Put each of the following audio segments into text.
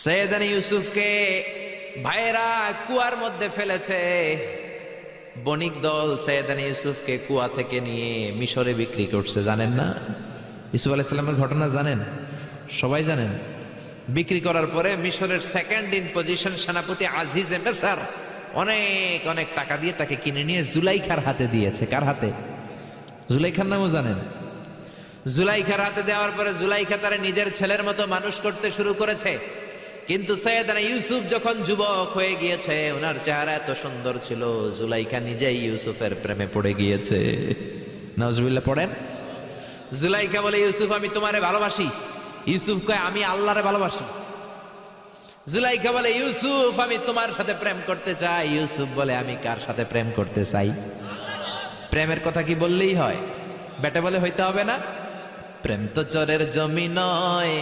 সৈয়দনা ইউসুফকে ভাইয়েরা কুয়ার মধ্যে ফেলেছে। বণিক দল সৈয়দনা ইউসুফকে কুয়া থেকে নিয়ে মিশরে বিক্রি করছে। জানেন না ইউসুফ আলাইহিস সালামের ঘটনা? জানেন, সবাই জানেন। বিক্রি করার পরে মিশরের সেকেন্ড ইন পজিশন সেনাপতি আজিজে মিসর অনেক অনেক টাকা দিয়ে তাকে কিনে নিয়ে জুলাইখার হাতে দিয়েছে। কার হাতে? জুলাইখার নামও জানেন? জুলাইখার হাতে দেওয়ার পরে জুলাইখা তারা নিজের ছেলের মতো মানুষ করতে শুরু করেছে। কিন্তু সৈয়দনা ইউসুফ যখন যুবক হয়ে গিয়েছে, ওনার চেহারা এত সুন্দর ছিল, জুলাইখা নিজেই ইউসুফের প্রেমে পড়ে গিয়েছে। নাউজুবিল্লাহ পড়েন। জুলাইখা বলে, ইউসুফ আমি তোমারে ভালোবাসি। ইউসুফ কয়, আমি আল্লাহরে ভালোবাসি। জুলাইখা বলে, ইউসুফ আমি তোমার সাথে প্রেম করতে চাই। ইউসুফ বলে, আমি কার সাথে প্রেম করতে চাই? প্রেমের কথা কি বললেই হয়? বেটা বলে হইতে হবে না? প্রেম তো চরের জমি নয়,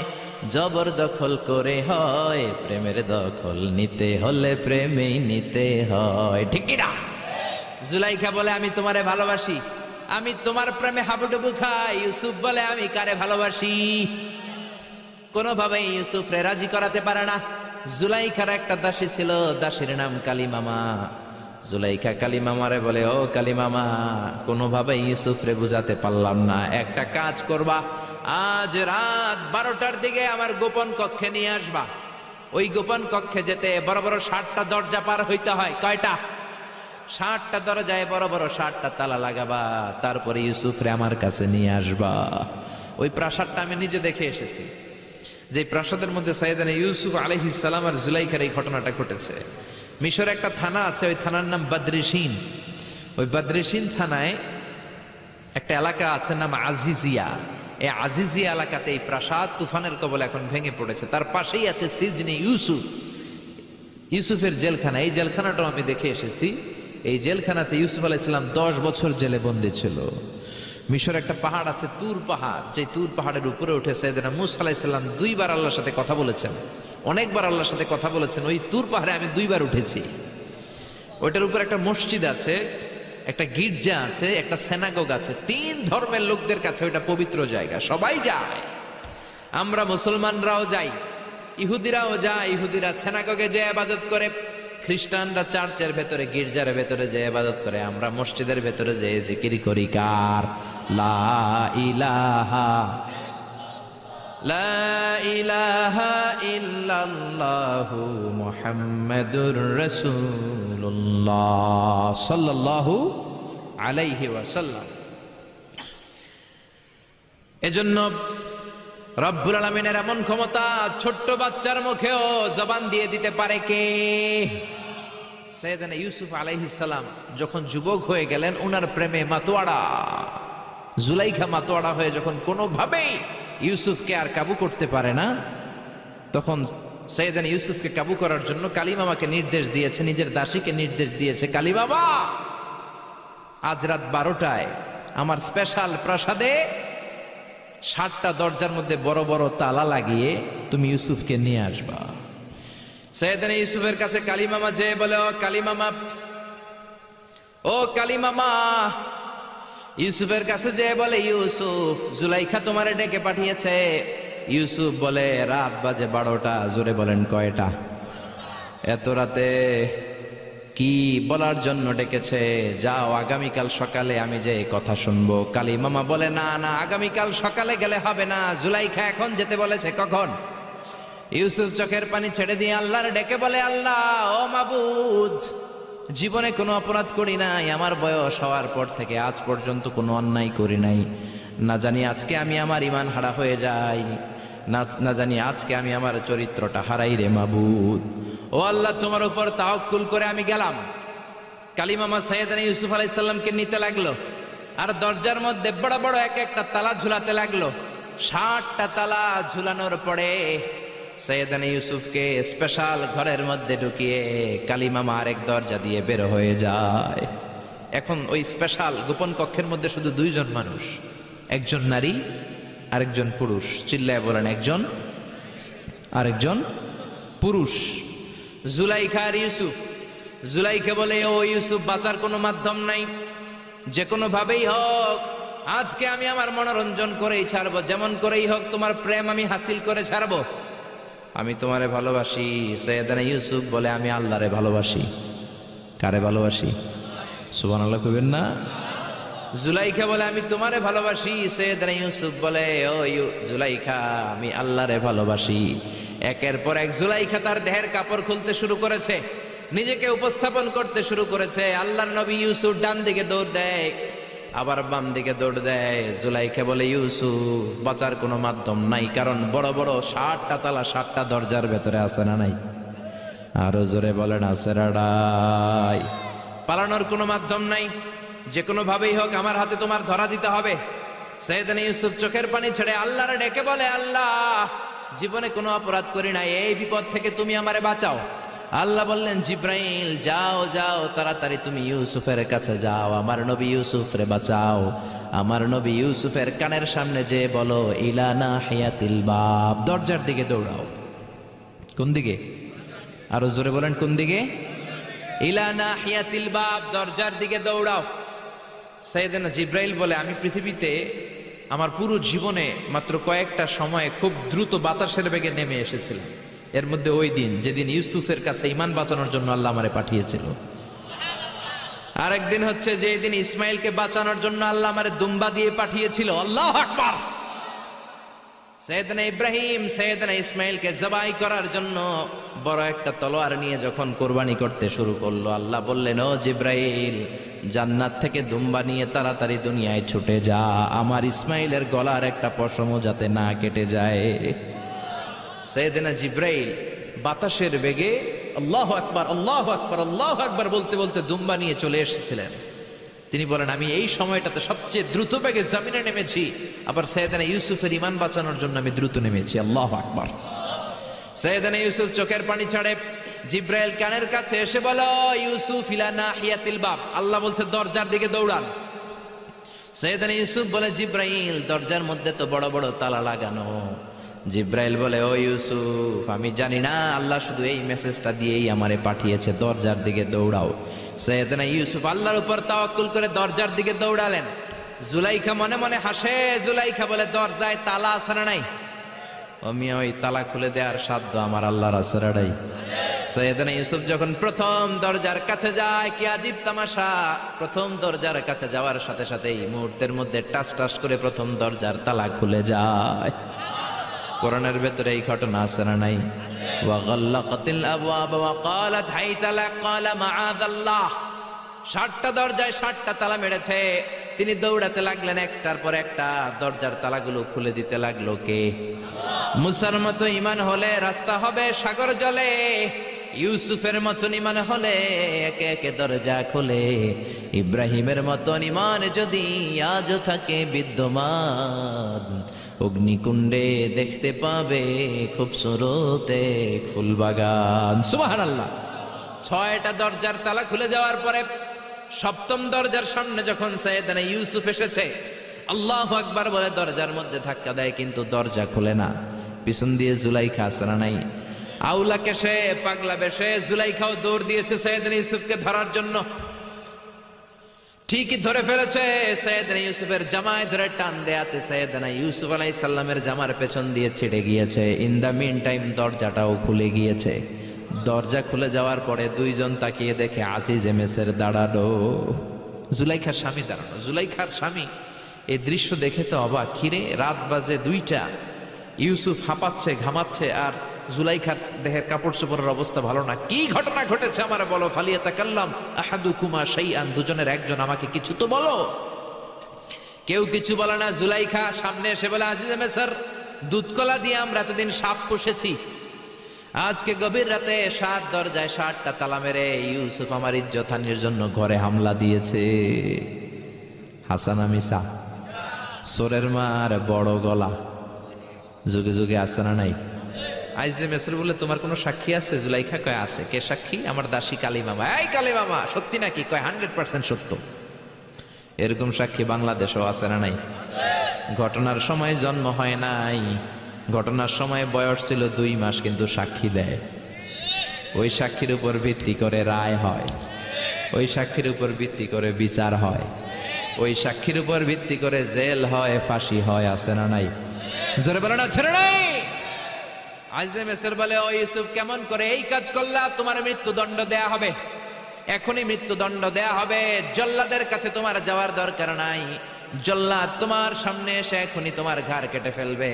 জবরদখল করে হয়। প্রেমের দখল নিতে হলে প্রেমেই নিতে হয়, ঠিক কি না? জুলাইখা বলে, আমি তোমারে ভালোবাসি, আমি তোমার প্রেমে হাবুডুবু খাই। ইউসুফ বলে, আমি কারে ভালোবাসি? কোনোভাবেই ইউসুফরে রাজি করাতে পারে না। জুলাইখার একটা দাসী ছিল, দাসীর নাম কালিমামা। জুলাইখা কালিমামারে বলে, ও কালিমামা, কোনোভাবে ইউসুফরে বুঝাতে পারলাম না। একটা কাজ করবা, আজ রাত 12টার দিকে আমার গোপন কক্ষে নিয়ে আসবা। ওই গোপন কক্ষে যেতে বড় বড় 60টা দরজা পার হইতে হয়। কয়টা? 60টা দরজায় বড় বড় 60টা তালা লাগাবা, তারপরে ইউসুফরে আমার কাছে নিয়ে আসবা। ওই প্রাসাদটা আমি নিজে দেখে এসেছি, যে প্রাসাদের মধ্যে সৈয়দনা ইউসুফ আলাইহিস সালাম আর জুলাইখার এই ঘটনাটা ঘটেছে। মিশরে একটা থানা আছে, ওই থানার নাম বদরিশিন। ওই বদরিশিন থানায় একটা এলাকা আছে নাম আজিজিয়া। এই আজিজিয়া এলাকাতে এই প্রাসাদ তুফানের কবলে এখন ভেঙে পড়েছে। তার পাশেই আছে সিজনে ইউসুফ, ইউসুফের জেলখানা। এই জেলখানাটাও আমি দেখে এসেছি। এই জেলখানাতে ইউসুফ আলাইহিস সালাম 10 বছর জেলে বন্দী ছিল। মিশর একটা পাহাড় আছে, তুর পাহাড়। যে তুর পাহাড়ের উপরে উঠে সৈয়দনা মূসা আলাইহিস সালাম 2 বার আল্লাহর সাথে কথা বলেছেন, অনেকবার আল্লাহর সাথে কথা বলেছেন। ওই তুর পাহাড়ে আমি 2 বার উঠেছি। ওইটার উপর একটা মসজিদ আছে, একটা গির্জা আছে, একটা সিনাগোগ আছে। 3 ধর্মের লোকদের কাছে ওইটা পবিত্র জায়গা, সবাই যায়। আমরা মুসলমানরাও যাই, ইহুদিরাও যায়। ইহুদিরা সিনাগোগে যে ইবাদত করে, খ্রিস্টানরা চার্চের ভেতরে, গির্জার ভেতরে যে ইবাদত করে, আমরা মসজিদের ভেতরে যে জিকির করি কার? লা ইলাহা লা ইলাহা ইল্লাল্লাহু মুহাম্মাদুর রাসূলুল্লাহ সাল্লাল্লাহু আলাইহি ওয়াসাল্লাম। এজন্য রব্বুল আলামিনের এমন ক্ষমতা, ছোট্ট বাচ্চার মুখেও জবান দিয়ে দিতে পারে কে? সৈয়দনা ইউসুফ আলাইহিস সালাম যখন যুবক হয়ে গেলেন, উনার প্রেমে মাতোয়ারা জুলাইখা মাতোয়ারা হয়ে যখন কোনোভাবেই ইউসুফকে আর কাবু করতে পারে না, তখন সৈয়দনা ইউসুফকে কাবু করার জন্য কালিমামাকে নির্দেশ দিয়েছে, নিজের দাসীকে নির্দেশ দিয়েছে, কালিমামা আজ রাত 12টায় আমার স্পেশাল প্রাসাদে 60টা দরজার মধ্যে বড় বড় তালা লাগিয়ে তুমি ইউসুফকে নিয়ে আসবা। সৈয়দনা ইউসুফের কাছে কালিমামা যেয়ে বলে, ও কালিমামা, ও কালিমামা। ইউসুফের কাছে যেয়ে বলে, ইউসুফ, জুলাইখা তোমারে ডেকে পাঠিয়েছে। ইউসুফ বলে, রাত বাজে 12টা। জোরে বলেন, কয়টা? এত রাতে কি বলার জন্য ডেকেছে? যাও, আগামীকাল সকালে আমি যে কথা শুনবো। কালিমামা বলে, না না, আগামীকাল সকালে গেলে হবে না, জুলাইখা এখন যেতে বলেছে। কখন? ইউসুফ চোখের পানি ছেড়ে দিয়ে আল্লাহর ডেকে বলে, আল্লাহ, ও মাবুদ, জীবনে কোনো অপরাধ করি নাই, আমার বয়স হওয়ার পর থেকে আজ পর্যন্ত কোনো অন্যায় করি নাই। না জানি আজকে আমি আমার ঈমান হারা হয়ে যাই, না জানি আজকে আমি আমার চরিত্রটা হারাই রে মাবুদ। ও আল্লাহ, তোমার উপর তাওয়াক্কুল করে আমি গেলাম। কালিমামা সৈয়দনা ইউসুফ আলাইহিস সালামকে নিতে লাগলো, আর দরজার মধ্যে বড় বড় এক একটা তালা ঝুলাতে লাগলো। 60টা তালা ঝুলানোর পরে সৈয়দনা ইউসুফকে স্পেশাল ঘরের মধ্যে ঢুকিয়ে কালিমামা আরেক দরজা দিয়ে বের হয়ে যায়। এখন ওই স্পেশাল গোপন কক্ষের মধ্যে শুধু 2 জন মানুষ, একজন নারী আরেকজন পুরুষ। চিল্লায় বলেন, একজন আরেকজন পুরুষ। জুলাইখা আর ইউসুফ। জুলাইখা বলে, ও ইউসুফ, বাঁচার কোনো মাধ্যম নাই, যে কোনো ভাবেই হোক আজকে আমি আমার মনোরঞ্জন করেই ছাড়বো, যেমন করেই হোক তোমার প্রেম আমি হাসিল করে ছাড়বো। আমি তোমারে ভালোবাসি। সৈয়দনা ইউসুফ বলে আমি আল্লাহরে ভালোবাসি। কারে ভালোবাসি? সুবহানাল্লাহ কইবেন না? জুলাইখা বলে আমি তোমারে ভালোবাসি। সৈয়দনা ইউসুফ বলে ও জুলাইখা আমি আল্লাহরে ভালোবাসি। একের পর এক জুলাইখা তার দেহের কাপড় খুলতে শুরু করেছে, নিজেকে উপস্থাপন করতে শুরু করেছে। আল্লাহর নবী ইউসুফ ডান দিকে দৌড় দেয়, আবার বাম দিকে দৌড় দেয়। জুলাইখা বলে ইউসুফ বাঁচার কোনো মাধ্যম নাই, কারণ বড় বড় 7টা তালা 7টা দরজার ভেতরে আছে না নাই? আরো জোরে বলেন আছে রাডাই। পালানোর কোনো মাধ্যম নাই, যে কোনো ভাবেই হোক আমার হাতে তোমার ধরা দিতে হবে। সৈয়দনা ইউসুফ চোখের পানি ছেড়ে আল্লাহরে ডেকে বলে আল্লাহ জীবনে কোনো অপরাধ করি নাই, এই বিপদ থেকে তুমি আমারে বাঁচাও। আল্লাহ বললেন জিব্রাইল যাও যাও তাড়াতাড়ি তুমি ইউসুফের কাছে যাও, আমার নবী ইউসুফরে বাঁচাও। আমার নবী ইউসুফের কানের সামনে যে বলো ইলা নাহিয়াতিল বাব, দরজার দিকে দৌড়াও। কোন দিকে? আরো জোরে বলেন কোন দিকে? ইলা নাহিয়াতিল বাব, দরজার দিকে দৌড়াও। সাইয়েদনা জিব্রাইল বলে আমি পৃথিবীতে আমার পুরো জীবনে মাত্র কয়েকটা সময়ে খুব দ্রুত বাতাসের বেগে নেমে এসেছিলাম। এর মধ্যে ওই দিন যেদিন ইউসুফের কাছে ঈমান বাঁচানোর জন্য আল্লাহ আমারে পাঠিয়েছিল। আরেকদিন হচ্ছে যে দিন ইসমাইলকে বাঁচানোর জন্য আল্লাহ আমারে দুম্বা দিয়ে পাঠিয়েছিল। আল্লাহু আকবার। সাইয়েদনা ইব্রাহিম সাইয়েদনা ইসমাইলকে জবাই করার জন্য বড় একটা তলোয়ার নিয়ে যখন কোরবানি করতে শুরু করলো, আল্লাহ বললেন ও জিব্রাইল জান্নাত থেকে দুম্বা নিয়ে তাড়াতাড়ি দুনিয়ায় ছুটে যা, আমার ইসমাইলের গলার একটা পশমও যাতে না কেটে যায়। সাইয়েদনা জিব্রাইল বাতাসের বেগে আল্লাহু আকবার আল্লাহু আকবার আল্লাহু আকবার বলতে বলতে দুম্বা নিয়ে চলে এসেছিলেন। তিনি বলেন আমি এই সময়টাতে সবচেয়ে দ্রুত বেগে জমিনে নেমেছি, আবার সাইয়েদনা ইউসুফের ঈমান বাঁচানোর জন্য আমি দ্রুত নেমেছি। আল্লাহু আকবার। সাইয়েদনা ইউসুফ চোখের পানি ছাড়ে, জিব্রাইল কানের কাছে এসে বলো ইউসুফ ইলা নাহিয়াতিল বাব, আল্লাহ বলছে দরজার দিকে দৌড়ান। সাইয়েদনা ইউসুফ বলে জিব্রাইল দরজার মধ্যে তো বড় বড় তালা লাগানো। জিব্রাইল বলে ও ইউসুফ আমি জানি না, আল্লাহ শুধু এই মেসেজটা দিয়েই আমারে পাঠিয়েছে, দরজার দিকে দৌড়াও। সাইয়েদনা ইউসুফ আল্লাহর উপর তাওয়াক্কুল করে দরজার দিকে দৌড়ালেন। জুলাইখা মনে মনে হাসে। জুলাইখা বলে দরজায় তালা আছে না নাই? আমি ওই তালা খুলে দেওয়ার সাধ্য আমার আল্লাহর আছে না নাই? সাইয়েদনা ইউসুফ যখন প্রথম দরজার কাছে যায়, কি আজীব তামাশা, প্রথম দরজার কাছে যাওয়ার সাথে সাথেই মুহূর্তের মধ্যে টাস টাস করে প্রথম দরজার তালা খুলে যায়। কোরআনের ভেতরে এই ঘটনা আছে না নাই? ওয়া গাল্লাকাতিল আবওয়াব ওয়া ক্বালাত হাইতা লাক ক্বালা মাআযাল্লাহ। 7টা দরজায় 7টা তালা মেরেছে। তিনি দৌড়াতে লাগলেন, একটার পর একটা দরজার তালাগুলো খুলে দিতে লাগলো কে? মুসার মতো ঈমান হলে রাস্তা হবে সাগর জলে, ইউসুফের মতন ঈমান হলে একে একে দরজা খোলে। ইব্রাহিমের মতন ঈমান যদি আজও থাকে বিদ্যমান, অগ্নিকুণ্ডে দেখতে পাবে খুবসুরত এক ফুলবাগান। সুবহানাল্লাহ। 6টা দরজার তালা খুলে যাওয়ার পরে 7ম দরজার সামনে যখন সাইয়েদনা ইউসুফ এসেছে, আল্লাহু আকবার বলে দরজার মধ্যে ধাক্কা দেয়, কিন্তু দরজা খুলে না। পিছন দিয়ে জুলাইখা আছে না নাই? আউলা কেশে পাগলা বেশে জুলাইখাও দৌড় দিয়েছে সাইয়েদনা ইউসুফকে ধরার জন্য। ঠিকই ধরে ফেলেছে। সাইয়েদনা ইউসুফের জামায় ধরে টান দেয়াতে সাইয়েদনা ইউসুফ আলাইহিস সালামের জামার পেছন দিয়ে ছিঁড়ে গিয়েছে। ইন দা মিন টাইম দরজাটাও খুলে গিয়েছে। দরজা খুলে যাওয়ার পরে দুইজন তাকিয়ে দেখে আজিজে মেসের দাঁড়ানো, জুলাইখার স্বামী দাঁড়ানো। জুলাইখার স্বামী এই দৃশ্য দেখে তো অবাক, খিরে রাত বাজে 2টা, ইউসুফ হাঁপাচ্ছে ঘামাচ্ছে, আর জুলাইখার দেহের কাপড় চোপড়ের অবস্থা ভালো না। কি ঘটনা ঘটেছে আমার বলো। ফালিয়াতাকাল্লাম আহাদুকুমা শাইআন, দুজনের একজন আমাকে কিছু তো বলো। কেউ কিছু বলে না। জুলাইখা সামনে এসে বলে আজিজে মেসর, দুধকলা দিয়ে আমরা এতদিন সাপ পুষেছি, আজকে গভীর রাতে 7 দরজায় 7টা তালা মেরে ইউসুফ আমার ইজ্জত হানির জন্য ঘরে হামলা দিয়েছে। হাসানা মিসা, সোরের মার বড় গলা, যুগে যুগে আছে না নাই? আইজে মেসর বলে তোমার কোনো সাক্ষী আছে? জুলাইখা কয় আছে। কে সাক্ষী? আমার দাসী কালী মামা। এই কালী মামা সত্যি নাকি? কয় 100% সত্য। এরকম সাক্ষী বাংলাদেশেও আছে না নাই? ঘটনার সময় জন্ম হয় নাই, ঘটনার সময় বয়স ছিল 2 মাস, কিন্তু সাক্ষী দেয়। ওই সাক্ষীর উপর ভিত্তি করে রায় হয়, ওই সাক্ষীর উপর ভিত্তি করে বিচার হয়, ওই সাক্ষীর উপর ভিত্তি করে জেল হয়, ফাঁসি হয়। আছে না নাই? জোরে বলো না, ছেড়ে নাই। আজিজে মিসর বলে, ও ইউসুফ, কেমন করে এই কাজ করলা? তোমার মৃত্যুদণ্ড দেয়া হবে, এখনই মৃত্যুদণ্ড দেয়া হবে। জল্লাদের কাছে তোমার যাওয়ার দরকার নাই, জল্লাদ তোমার সামনে এসে এখনই তোমার ঘাড় কেটে ফেলবে,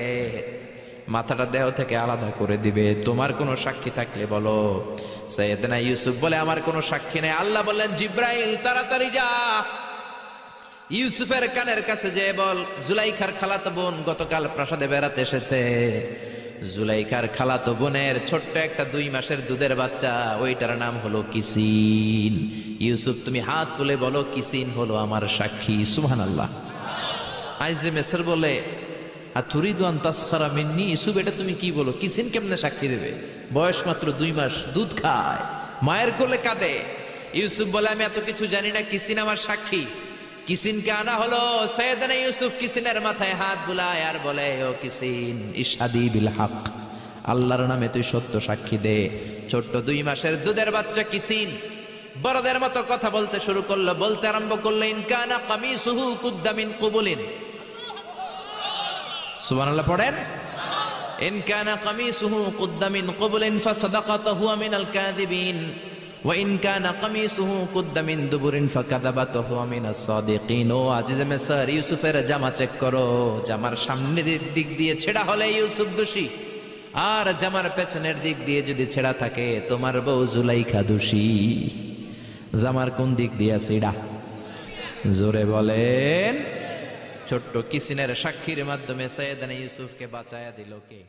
মাথাটা দেহ থেকে আলাদা করে দিবে। তোমার কোনো সাক্ষী থাকলে বলো। সাইয়েদনা ইউসুফ বলে, আমার কোনো সাক্ষী নেই। আল্লাহ বললেন, জিব্রাইল তাড়াতাড়ি যা, ইউসুফের কানের কাছে যে বল, জুলাইখার খালাতো বোন গতকাল প্রাসাদে বেড়াতে এসেছে। জুলাইখার খালাতো বোনের ছোট্ট একটা 2 মাসের দুধের বাচ্চা, ওইটার নাম হলো কিসিন। ইউসুফ, তুমি হাত তুলে বলো, কিসিন হলো আমার সাক্ষী। সুবহানাল্লাহ। আইজে মিসর বলে, আতুরিদু আন তাসখারা মিন্নি? ইউসুফ, এটা তুমি কি বলো? কিসিন কেমনে সাক্ষী দেবে? বয়স মাত্র 2 মাস, দুধ খায়, মায়ের কোলে কাঁদে। ইউসুফ বলে, আমি এত কিছু জানি না, কিসিন আমার সাক্ষী। কিসিনকে আনা হলো। সাইয়েদনা ইউসুফ কিসিনের মাথায় হাত বুলায় আর বলে, ও কিসিন, ইশহাদি বিল হক, আল্লাহর নামে তুই সত্য সাক্ষী দে। ছোট্ট 2 মাসের দুধের বাচ্চা কিসিন বড়দের মতো কথা বলতে শুরু করলো, বলতে আরম্ভ করলো, ইন কানা কামিসুহু কুদ্দা মিন কুবুলিন। সুবহানাল্লাহ পড়েন। ইন কানা কামিসুহু কুদ্দা মিন কুবুলিন ফাসাদাকাতু হুয়া মিনাল কাযিবিন ওয়া ইন কানা কামিসুহু কুদ্দা মিন দুবুরিন ফাকাযাবাতু হুয়া মিনাস সাদিকিন। ও আজিজে মিসর, ইউসুফের জামা চেক করো, জামার সামনের দিক দিয়ে ছেঁড়া হলে ইউসুফ দোষী, আর জামার পেছনের দিক দিয়ে যদি ছেঁড়া থাকে তোমার বউ জুলাইখা দোষী। জামার কোন দিক দিয়ে ছেঁড়া? জোরে বলেন। ছোট্ট কিসিনের সাক্ষীর মাধ্যমে সাইয়েদনা ইউসুফকে বাঁচায়া দিল কে?